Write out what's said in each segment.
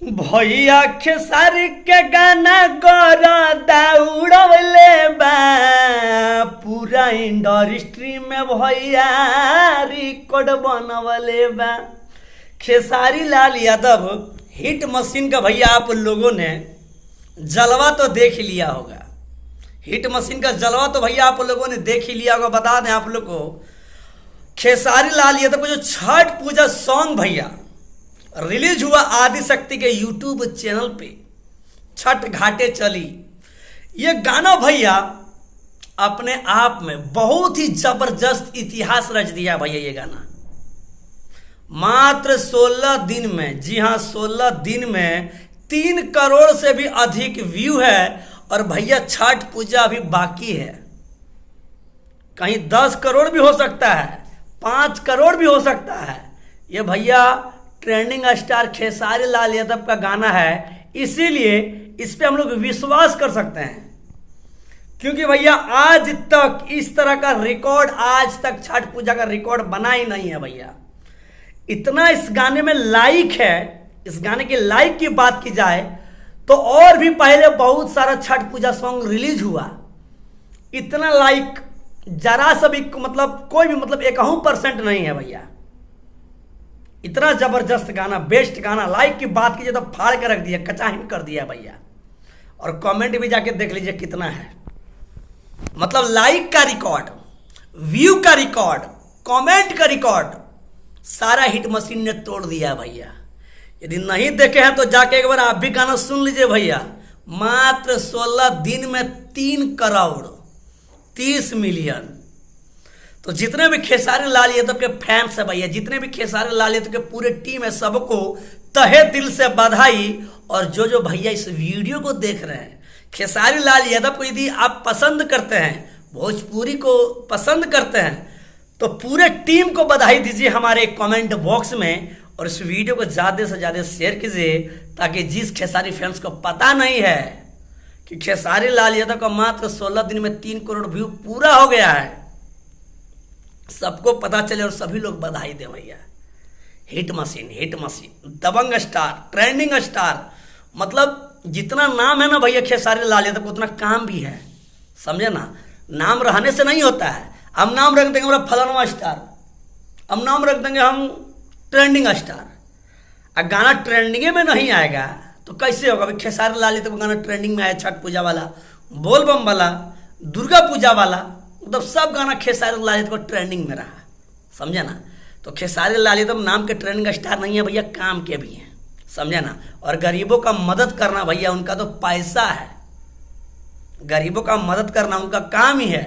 भैया खेसारी के गाना गरदा उड़वले बा पूरा इंडस्ट्री में भैया रिकॉर्ड बनवले बा। खेसारी लाल यादव हिट मशीन का भैया आप लोगों ने जलवा तो देख लिया होगा। हिट मशीन का जलवा तो भैया आप लोगों ने देख ही लिया होगा। बता दें आप लोग को, खेसारी लाल यादव का जो छठ पूजा सॉन्ग भैया रिलीज हुआ आदि शक्ति के यूट्यूब चैनल पे, छठ घाटे चली, ये गाना भैया अपने आप में बहुत ही जबरदस्त इतिहास रच दिया भैया। ये गाना मात्र 16 दिन में, जी हां 16 दिन में 3 करोड़ से भी अधिक व्यू है। और भैया छठ पूजा अभी बाकी है, कहीं 10 करोड़ भी हो सकता है, 5 करोड़ भी हो सकता है। ये भैया ट्रेंडिंग स्टार खेसारी लाल यादव का गाना है, इसीलिए इस पे हम लोग विश्वास कर सकते हैं। क्योंकि भैया आज तक इस तरह का रिकॉर्ड, आज तक छठ पूजा का रिकॉर्ड बना ही नहीं है भैया। इतना इस गाने में लाइक है। इस गाने के लाइक की बात की जाए तो और भी पहले बहुत सारा छठ पूजा सॉन्ग रिलीज हुआ, इतना लाइक जरा सा भी मतलब कोई भी मतलब 1% नहीं है भैया। इतना जबरदस्त गाना, बेस्ट गाना, लाइक की बात कीजिए तो फाड़ के रख दिया, कचाहिन कर दिया भैया। और कमेंट भी जाके देख लीजिए कितना है, मतलब लाइक का रिकॉर्ड, व्यू का रिकॉर्ड, कमेंट का रिकॉर्ड सारा हिट मशीन ने तोड़ दिया भैया। यदि नहीं देखे हैं तो जाके एक बार आप भी गाना सुन लीजिए भैया। मात्र 16 दिन में 3 करोड़ 30 मिलियन। तो जितने भी खेसारी लाल यादव के फैंस है भैया, जितने भी खेसारी लाल यादव के पूरे टीम है, सबको तहे दिल से बधाई। और जो भैया इस वीडियो को देख रहे हैं, खेसारी लाल यादव को यदि आप पसंद करते हैं, भोजपुरी को पसंद करते हैं, तो पूरे टीम को बधाई दीजिए हमारे कमेंट बॉक्स में। और इस वीडियो को ज़्यादा से ज़्यादा शेयर कीजिए, ताकि जिस खेसारी फैंस को पता नहीं है कि खेसारी लाल यादव का मात्र 16 दिन में 3 करोड़ व्यू पूरा हो गया है, सबको पता चले और सभी लोग बधाई दे भैया। हिट मशीन, दबंग स्टार, ट्रेंडिंग स्टार, मतलब जितना नाम है ना भैया खेसारी लाल यादव को, उतना काम भी है, समझे ना। नाम रहने से नहीं होता है। हम नाम रख देंगे हमारा फलाना स्टार, हम नाम रख देंगे हम ट्रेंडिंग स्टार, और गाना ट्रेंडिंग में नहीं आएगा तो कैसे होगा। अभी खेसारी लाल यादव का गाना ट्रेंडिंग में आया, छठ पूजा वाला, बोलबम वाला, दुर्गा पूजा वाला, मतलब सब गाना खेसारी लाल यादव को ट्रेंडिंग में रहा, समझे ना। तो खेसारी लाल यादव नाम के ट्रेंडिंग स्टार नहीं है भैया, काम के भी हैं, समझे ना। और गरीबों का मदद करना भैया उनका तो पैसा है, गरीबों का मदद करना उनका काम ही है।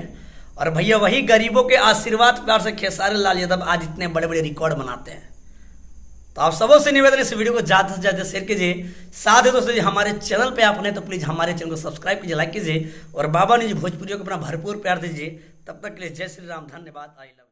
और भैया वही गरीबों के आशीर्वाद प्यार से खेसारी लाल यादव आज इतने बड़े बड़े रिकॉर्ड बनाते हैं। तो आप सबों से निवेदन, इस वीडियो को ज़्यादा से ज़्यादा शेयर कीजिए। साथ ही दोस्तों हमारे चैनल पे आप नहीं तो प्लीज़ हमारे चैनल को सब्सक्राइब कीजिए, लाइक कीजिए, और बाबा न्यूज भोजपुरी को अपना भरपूर प्यार दीजिए। तब तक के लिए जय श्री राम, धन्यवाद, आई लव।